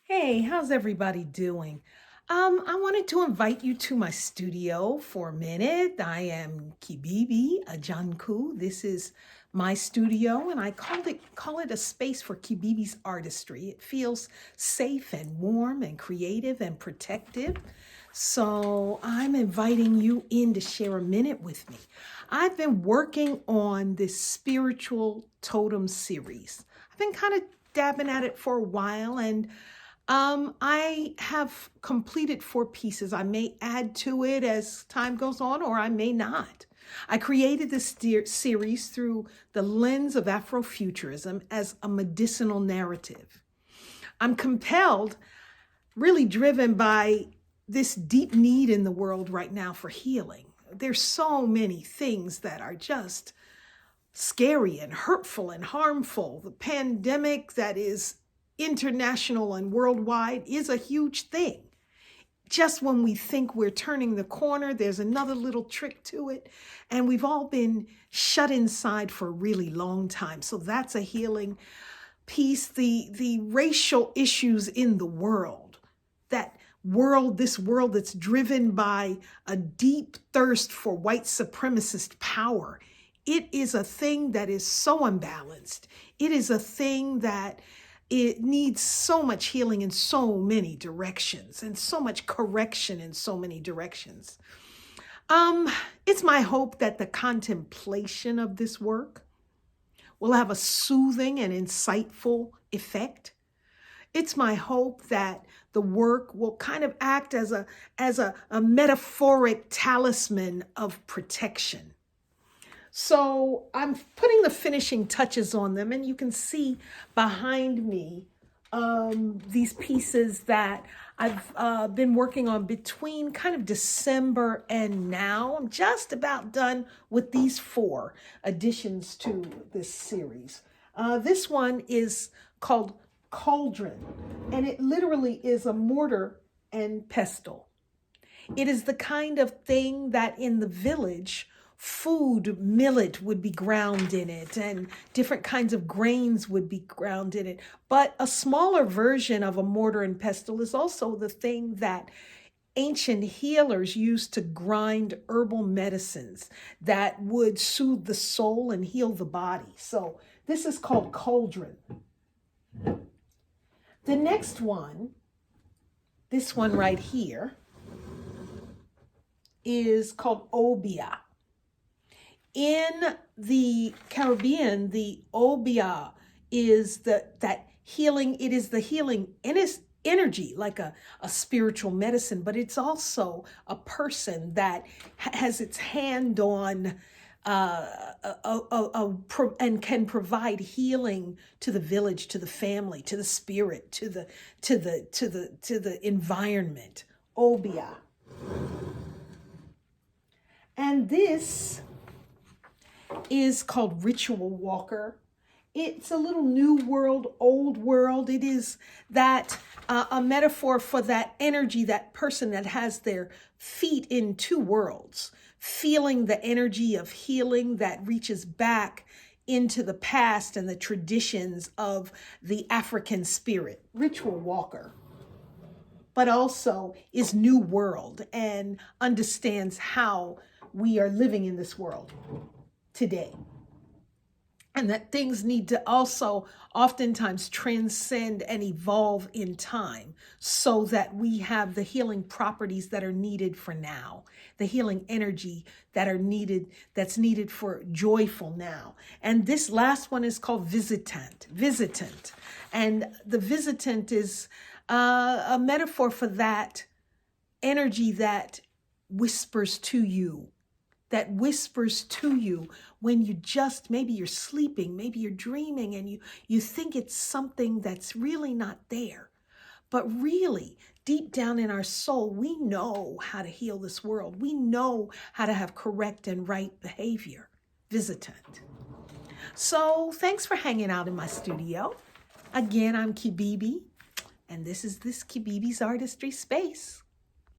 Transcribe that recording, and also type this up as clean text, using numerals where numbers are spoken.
Hey, how's everybody doing? I wanted to invite you to my studio for a minute. I am Kibibi Ajanku. This is my studio, and I call it a space for Kibibi's artistry. It feels safe and warm and creative and protective. So I'm inviting you in to share a minute with me. I've been working on this spiritual totem series. I've been kind of dabbing at it for a while, and I have completed 4 pieces. I may add to it as time goes on, or I may not. I created this series through the lens of Afrofuturism as a medicinal narrative. I'm compelled, really driven by this deep need in the world right now for healing. There's so many things that are just scary and hurtful and harmful. The pandemic that is international and worldwide is a huge thing. Just when we think we're turning the corner, there's another little trick to it. And we've all been shut inside for a really long time. So that's a healing piece. The racial issues in the world, this world that's driven by a deep thirst for white supremacist power. It is a thing that is so unbalanced. It is a thing that it needs so much healing in so many directions and so much correction in so many directions. It's my hope that the contemplation of this work will have a soothing and insightful effect. It's my hope that the work will kind of act as a metaphoric talisman of protection. So I'm putting the finishing touches on them, and you can see behind me these pieces that I've been working on between kind of December and now. I'm just about done with these 4 additions to this series. This one is called Cauldron, and it literally is a mortar and pestle. It is the kind of thing that in the village, millet would be ground in it, and different kinds of grains would be ground in it. But a smaller version of a mortar and pestle is also the thing that ancient healers used to grind herbal medicines that would soothe the soul and heal the body. So this is called Cauldron. The next one, this one right here, is called Obeah. In the Caribbean, the Obeah is that healing. It is the healing energy, like a spiritual medicine, but it's also a person that has its hand on and can provide healing to the village, to the family, to the spirit, to the environment. Obeah. And this is called Ritual Walker. It's a little new world, old world. It is that a metaphor for that energy, that person that has their feet in 2 worlds, feeling the energy of healing that reaches back into the past and the traditions of the African spirit. Ritual Walker, but also is new world and understands how we are living in this world today. And that things need to also oftentimes transcend and evolve in time so that we have the healing properties that are needed for now, the healing energy that's needed for joyful now. And this last one is called Visitant. And the Visitant is a metaphor for that energy that whispers to you, when you just, maybe you're sleeping, maybe you're dreaming, and you think it's something that's really not there. But really, deep down in our soul, we know how to heal this world. We know how to have correct and right behavior. Visitant. So thanks for hanging out in my studio. Again, I'm Kibibi, and this is Kibibi's Artistry Space.